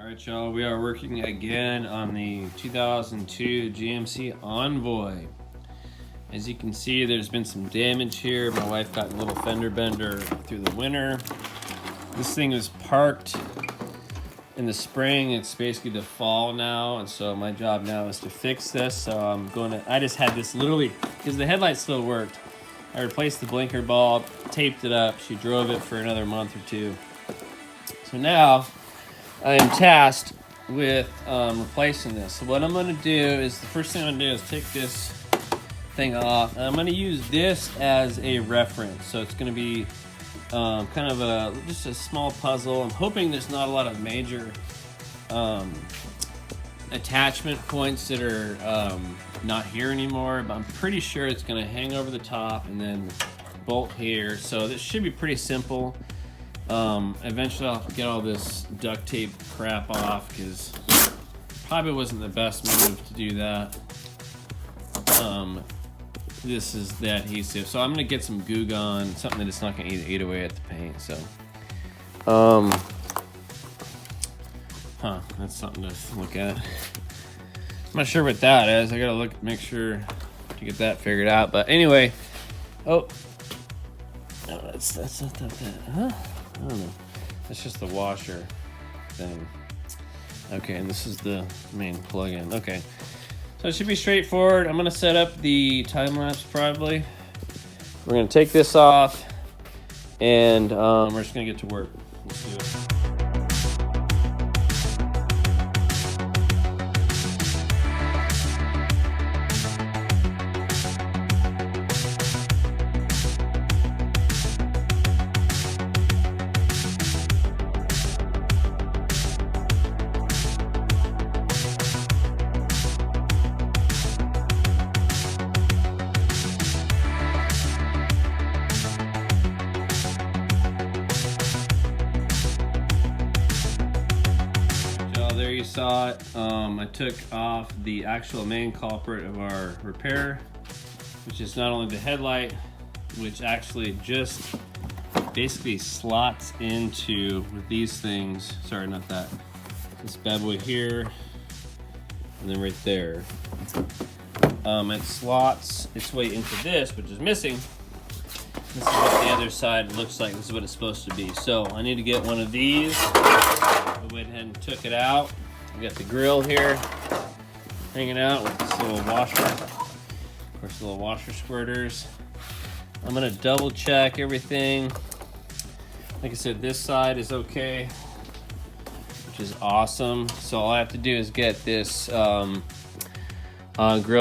Alright y'all, we are working again on the 2002 GMC Envoy. As you can see, there's been some damage here. My wife got a little fender bender through the winter. This thing was parked in the spring. It's basically the fall now, and so my job now is to fix this. So I just had this literally, because the headlight still worked. I replaced the blinker bulb, taped it up. She drove it for another month or two. So now I am tasked with replacing this. So what I'm going to do is, the first thing I'm going to do is take this thing off. And I'm going to use this as a reference. So it's going to be kind of just a small puzzle. I'm hoping there's not a lot of major attachment points that are not here anymore, but I'm pretty sure it's going to hang over the top and then bolt here. So this should be pretty simple. Eventually I'll get all this duct tape crap off, because probably wasn't the best move to do that. This is the adhesive, so I'm gonna get some Goo Gone, something that it's not gonna eat away at the paint. So that's something to look at. I'm not sure what that is. I gotta make sure to get that figured out. But anyway, oh no, that's not that. Huh? I don't know. That's just the washer thing. Okay, and this is the main plug-in. Okay, so it should be straightforward. I'm gonna set up the time lapse probably. We're gonna take this off, and we're just gonna get to work. Let's do it. There you saw it. I took off the actual main culprit of our repair, which is not only the headlight, which actually just basically slots into with these things. Sorry, not that. This bad boy here, and then right there. It slots its way into this, which is missing. This is what the other side looks like. This is what it's supposed to be. So I need to get one of these. I went ahead and took it out. We got the grill here hanging out with this little washer. Of course, the little washer squirters. I'm gonna double check everything. Like I said, this side is okay, which is awesome. So all I have to do is get this grill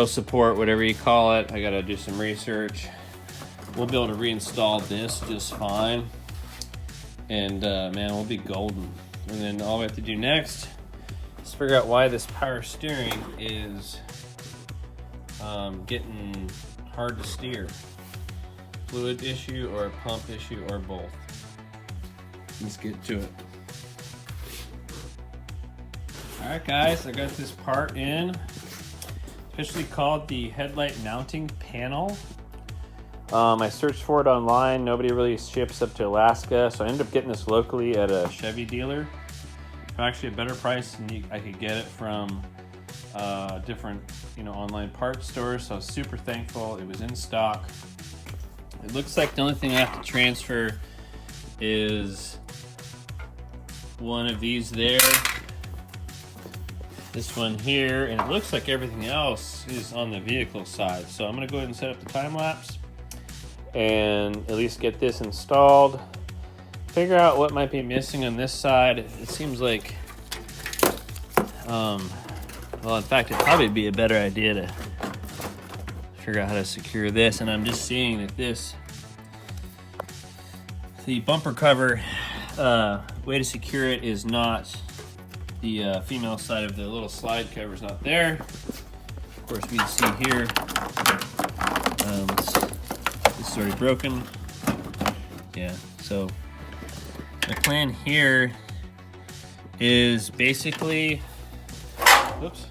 support, whatever you call it. I gotta do some research. We'll be able to reinstall this just fine. And man, we'll be golden. And then all we have to do next is figure out why this power steering is getting hard to steer. Fluid issue or a pump issue or both. Let's get to it. All right, guys, I got this part in. Officially called the headlight mounting panel. I searched for it online. Nobody really ships up to Alaska, so I ended up getting this locally at a Chevy dealer. For actually a better price than I could get it from different, online parts stores. So I was super thankful. It was in stock. It looks like the only thing I have to transfer is one of these there, this one here, and it looks like everything else is on the vehicle side. So I'm gonna go ahead and set up the time lapse and at least get this installed. Figure out what might be missing on this side. It seems like, well, in fact, it'd probably be a better idea to figure out how to secure this. And I'm just seeing that the bumper cover, way to secure it is not the female side of the little slide cover is not there. Of course, we can see here, this is already broken. Yeah, so the plan here is basically, oops,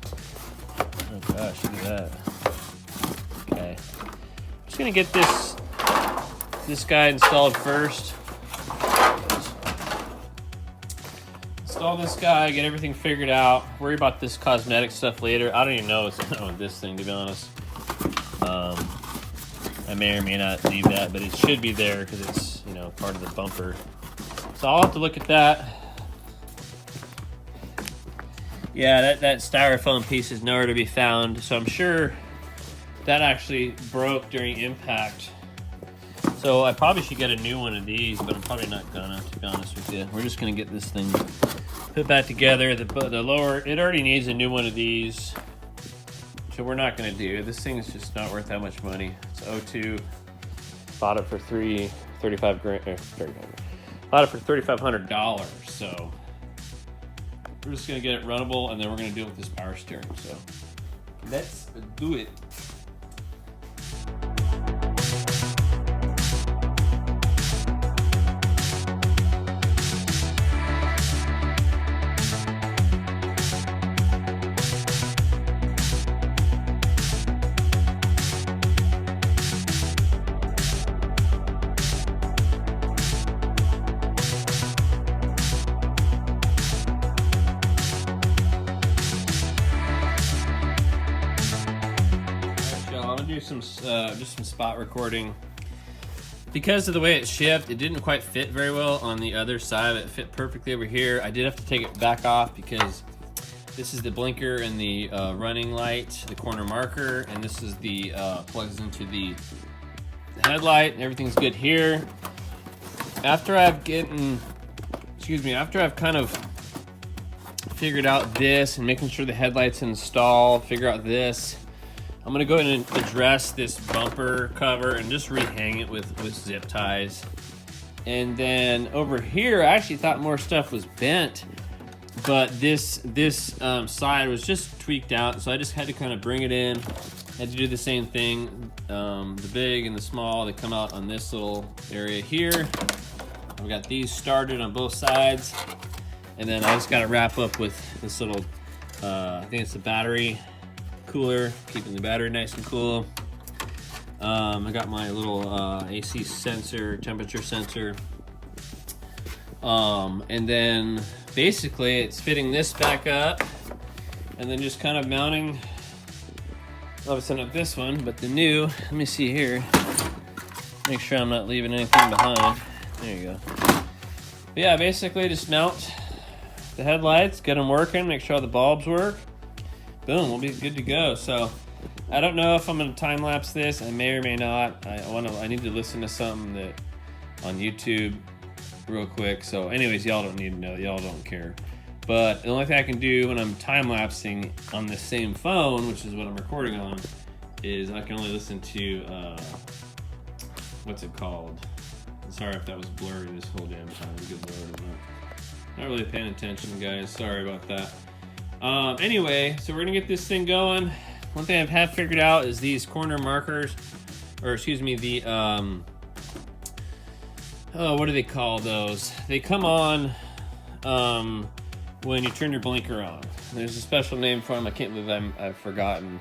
oh gosh, look at that. Okay, I'm just gonna get this guy installed first. install this guy, get everything figured out, worry about this cosmetic stuff later. I don't even know what's going on with this thing, to be honest. I may or may not leave that, but it should be there because it's, you know, part of the bumper. So I'll have to look at that. Yeah, that styrofoam piece is nowhere to be found, so I'm sure that actually broke during impact. So I probably should get a new one of these, but I'm probably not gonna, to be honest with you. We're just gonna get this thing put back together. The lower, it already needs a new one of these, so we're not gonna do. This thing is just not worth that much money. It's O2. Bought it for $35 grand. Bought it for $3,500. So we're just gonna get it runnable, and then we're gonna deal with this power steering. So let's do it. Do some just some spot recording. Because of the way it shipped, it didn't quite fit very well on the other side. It fit perfectly over here. I did have to take it back off because this is the blinker and the running light, the corner marker, and this is the plugs into the headlight, and everything's good here. After I've kind of figured out this and making sure the headlight's installed, figure out this, I'm gonna go ahead and address this bumper cover and just rehang it with zip ties. And then over here, I actually thought more stuff was bent, but this side was just tweaked out, so I just had to kind of bring it in. Had to do the same thing. The big and the small, they come out on this little area here. I've got these started on both sides, and then I just got to wrap up with this little, I think it's the battery cooler, keeping the battery nice and cool. I got my little AC sensor, temperature sensor. And then basically it's fitting this back up and then just kind of mounting, obviously not this one, but the new, let me see here, make sure I'm not leaving anything behind. There you go. But yeah, basically just mount the headlights, get them working, make sure all the bulbs work. Boom, we'll be good to go. So I don't know if I'm gonna time lapse this. I may or may not. I need to listen to something that on YouTube real quick. So anyways, y'all don't need to know, y'all don't care. But the only thing I can do when I'm time lapsing on the same phone, which is what I'm recording on, is I can only listen to what's it called? Sorry if that was blurry this whole damn time. Good Lord, I'm not really paying attention, guys. Sorry about that. Anyway, so we're gonna get this thing going. One thing I have figured out is these corner markers, or excuse me, the what do they call those? They come on when you turn your blinker on. There's a special name for them. I can't believe I've forgotten.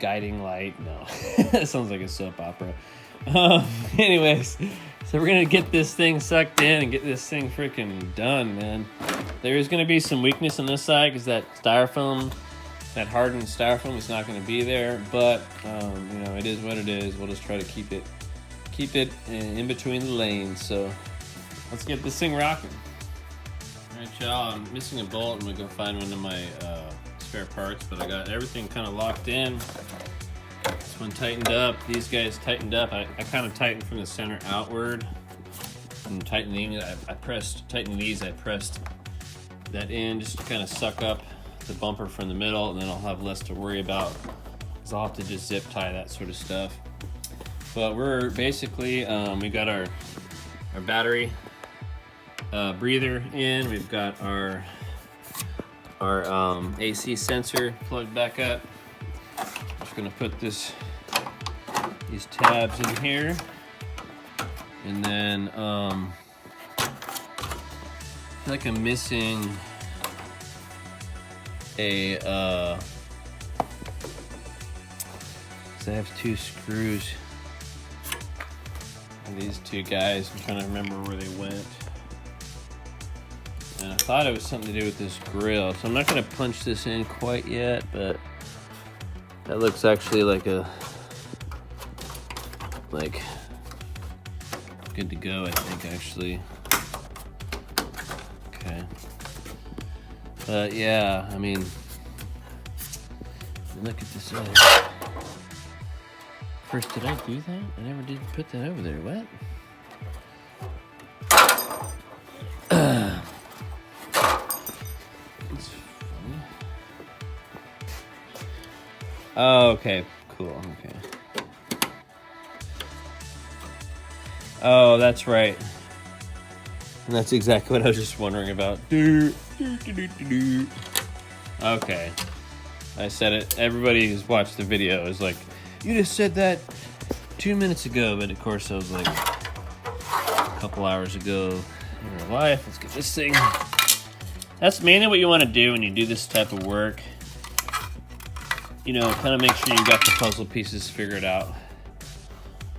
Guiding light? No, that sounds like a soap opera. Anyways, so we're gonna get this thing sucked in and get this thing freaking done, man. There is gonna be some weakness on this side because that styrofoam, that hardened styrofoam, is not gonna be there. But you know, it is what it is. We'll just try to keep it in between the lanes. So let's get this thing rocking. All right, y'all. I'm missing a bolt. I'm gonna go find one of my spare parts, but I got everything kind of locked in. This one tightened up. These guys tightened up. I kind of tightened from the center outward. And tightening, I pressed that in just to kind of suck up the bumper from the middle, and then I'll have less to worry about because I'll have to just zip tie that sort of stuff. But we're basically, we got our battery breather in. We've got our AC sensor plugged back up. Just gonna put these tabs in here, and then I feel like I'm missing a so I have two screws. And these two guys, I'm trying to remember where they went. And I thought it was something to do with this grill. So I'm not gonna punch this in quite yet, but that looks actually like good to go, I think, actually. Okay. But yeah, I mean, look at this. First, did I do that? I never did put that over there. What? It's funny. Oh, okay. Cool. Okay. Oh, that's right. And that's exactly what I was just wondering about. Okay. I said it. Everybody who's watched the video is like, you just said that 2 minutes ago, but of course I was like a couple hours ago in real life. Let's get this thing. That's mainly what you want to do when you do this type of work. You know, kind of make sure you got the puzzle pieces figured out.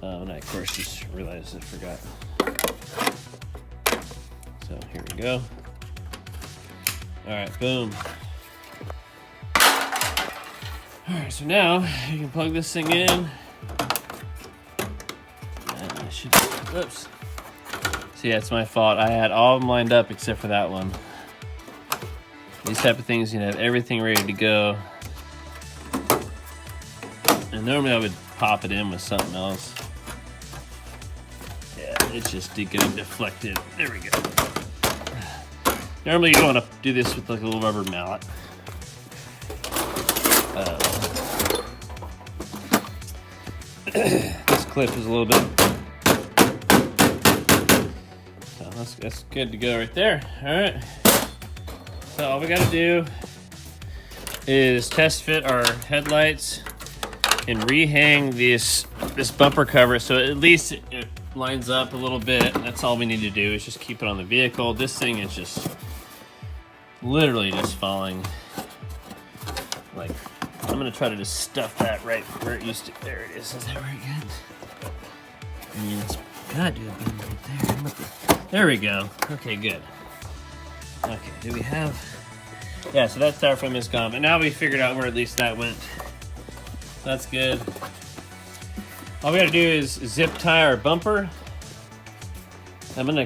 And I, of course, just realized I forgot. So here we go. All right, boom. All right, so now you can plug this thing in. I should, oops. So yeah, it's my fault. I had all of them lined up except for that one. These type of things, you have everything ready to go. And normally I would pop it in with something else. Yeah, it's just gonna deflect it. There we go. Normally you want to do this with like a little rubber mallet. This clip is a little bit. So that's good to go right there. All right. So all we got to do is test fit our headlights and rehang this bumper cover so at least it lines up a little bit. That's all we need to do is just keep it on the vehicle. This thing is just literally just falling. Like, I'm gonna try to just stuff that right where it used to. There it is. Is that right good? I mean, it's gotta do a bit right there. There we go. Okay, good. Okay, do we have? Yeah, so that styrofoam is gone, but now we figured out where at least that went. That's good. All we gotta do is zip tie our bumper. I'm gonna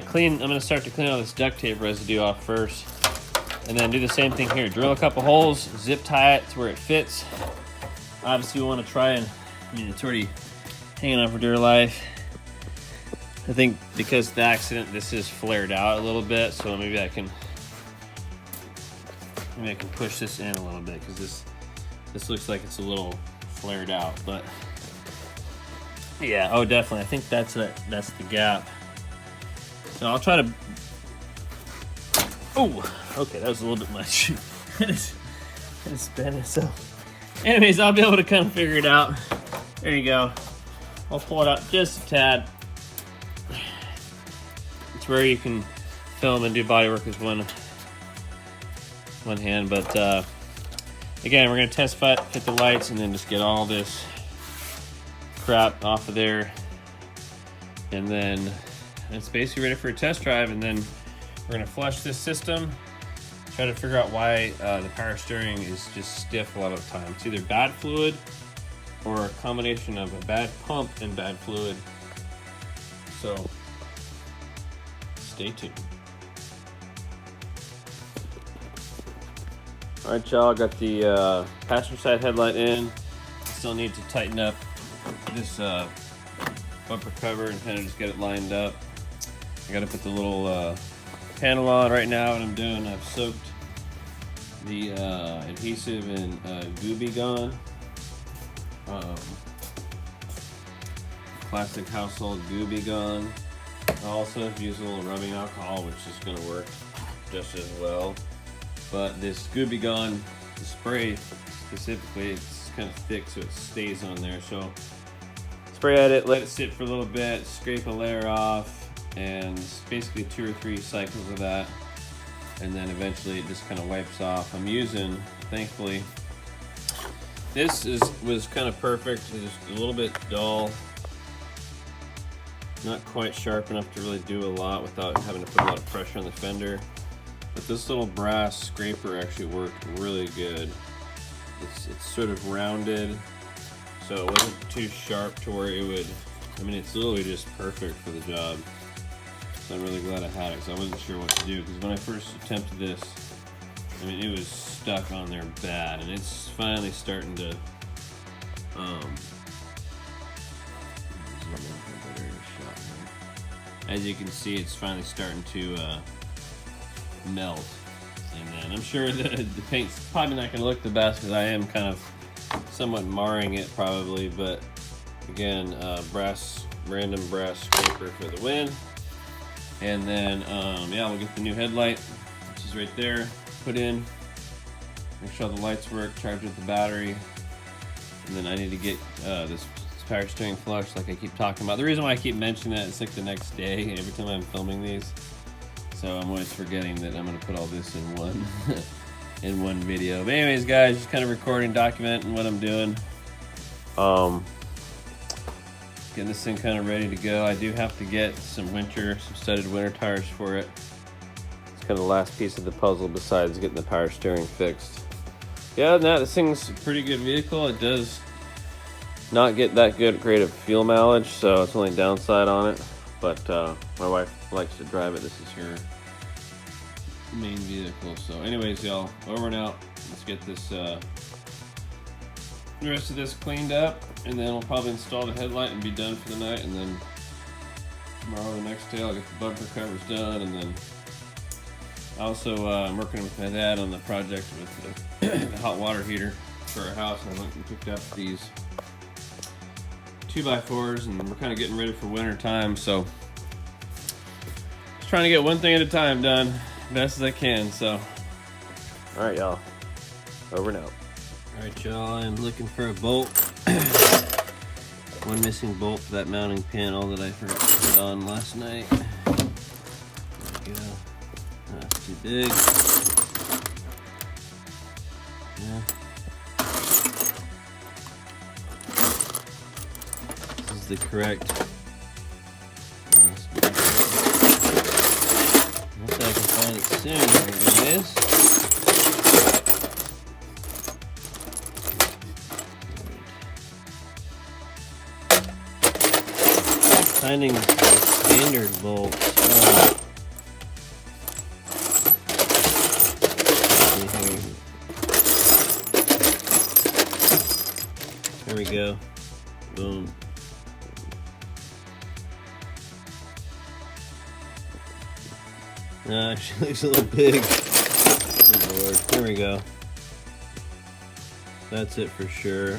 start to clean all this duct tape residue off first. And then do the same thing here. Drill a couple holes, zip tie it to where it fits. Obviously we want to try and, I mean, it's already hanging on for dear life. I think because of the accident, this is flared out a little bit, so maybe I can push this in a little bit because this looks like it's a little flared out, but yeah, oh definitely. I think that's the gap. So I'll try to. Oh, okay, that was a little bit much. I just bent it. So, anyways, I'll be able to kind of figure it out. There you go. I'll pull it out just a tad. It's where you can film and do body work with one hand, but again, we're gonna test fit the lights and then just get all this crap off of there, and then it's basically ready for a test drive. And then we're gonna flush this system, try to figure out why the power steering is just stiff a lot of the time. It's either bad fluid or a combination of a bad pump and bad fluid. So stay tuned. All right, y'all, got the passenger side headlight in. Still need to tighten up this bumper cover and kind of just get it lined up. I gotta put the little panel on right now. What I'm doing, I've soaked the adhesive in Gooby Gone, classic household Gooby Gone. I also use a little rubbing alcohol, which is going to work just as well. But this Gooby Gone, the spray specifically, it's kind of thick, so it stays on there. So spray at it, let it sit for a little bit, scrape a layer off, and basically 2 or 3 cycles of that, and then eventually it just kind of wipes off. I'm using, thankfully, this was kind of perfect. It's just a little bit dull, not quite sharp enough to really do a lot without having to put a lot of pressure on the fender. But this little brass scraper actually worked really good. It's sort of rounded, so it wasn't too sharp to where it would, I mean, it's literally just perfect for the job. So I'm really glad I had it, because I wasn't sure what to do, because when I first attempted this, I mean, it was stuck on there bad, and it's finally starting to, as you can see, it's finally starting to melt. And then I'm sure the paint's probably not going to look the best, because I am kind of somewhat marring it probably, but again, random brass scraper for the win. And then, yeah, we'll get the new headlight, which is right there, put in, make sure the lights work, charge with the battery, and then I need to get this power steering flush like I keep talking about. The reason why I keep mentioning that, it's like the next day every time I'm filming these, so I'm always forgetting that I'm going to put all this in one in one video. But anyways, guys, just kind of recording, documenting what I'm doing. Getting this thing kind of ready to go. I do have to get some studded winter tires for it. It's kind of the last piece of the puzzle besides getting the power steering fixed. Yeah, other than that, this thing's a pretty good vehicle. It does not get that great of fuel mileage, so it's only downside on it. But my wife likes to drive it. This is her main vehicle. So anyways, y'all, over and out. Let's get this the rest of this cleaned up, and then we'll probably install the headlight and be done for the night. And then tomorrow or the next day I'll get the bumper covers done. And then also I'm working with my dad on the project with the hot water heater for our house, and I went and picked up these 2x4s, and we're kind of getting ready for winter time, so just trying to get one thing at a time done best as I can. So alright, y'all, over and out. Alright, y'all, I'm looking for a bolt. One missing bolt for that mounting panel that I forgot to put on last night. There we go. That's too big. Yeah. This is the correct. Hopefully I can find it soon. There it is. Finding the standard bolts. There we go. Boom. No, actually looks a little big. Good Lord. There we go. That's it for sure.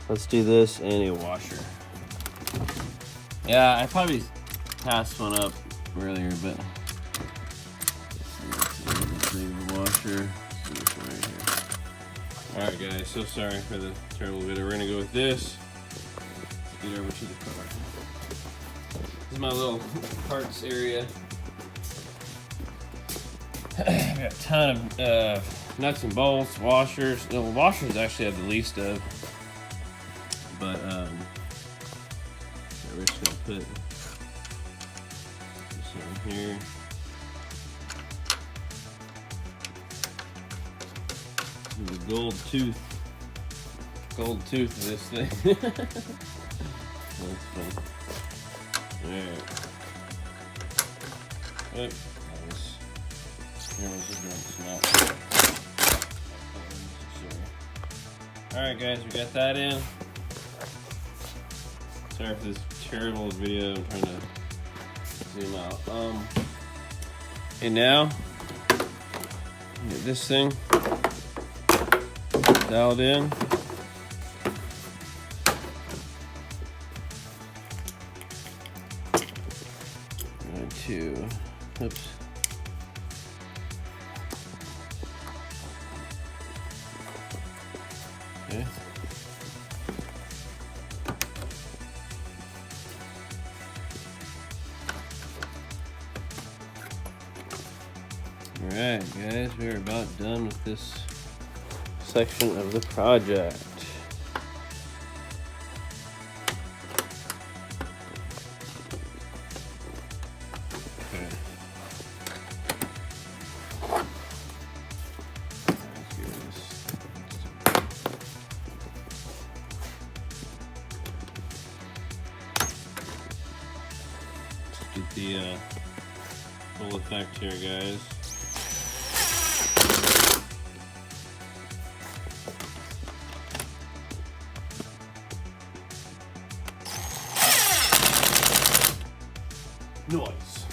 Let's do this and a washer. Yeah, I probably passed one up earlier, but let's leave the washer. Alright guys, so sorry for the terrible video. We're gonna go with this. Let's get over to the car. This is my little parts area. Got a ton of nuts and bolts, washers. No, washers actually have the least of, but we're just gonna put this in here. The gold tooth of this thing. That's fun. Alright. Yep. Alright guys, we got that in. Sorry for this terrible video. I'm trying to zoom out. And now get this thing dialed in. Going to, oops. Okay. Alright guys, we're about done with this section of the project. Okay. the full effect here, guys. Noise.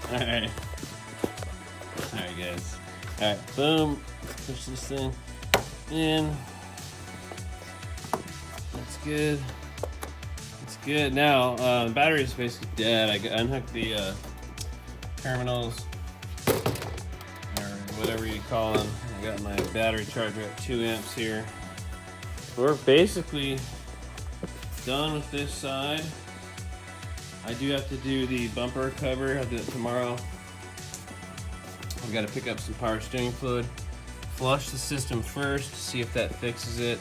Alright. Alright, guys. Alright, boom. Push this thing in. That's good. That's good. Now, the battery is basically dead. I unhooked the terminals, or whatever you call them. I got my battery charger at 2 amps here. We're basically done with this side. I do have to do the bumper cover. I'll do it tomorrow. I've got to pick up some power steering fluid, flush the system first, see if that fixes it,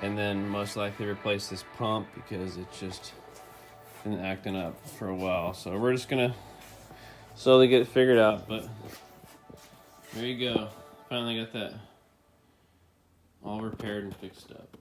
and then most likely replace this pump because it's just been acting up for a while. So we're just gonna slowly get it figured out, but there you go. Finally got that all repaired and fixed up.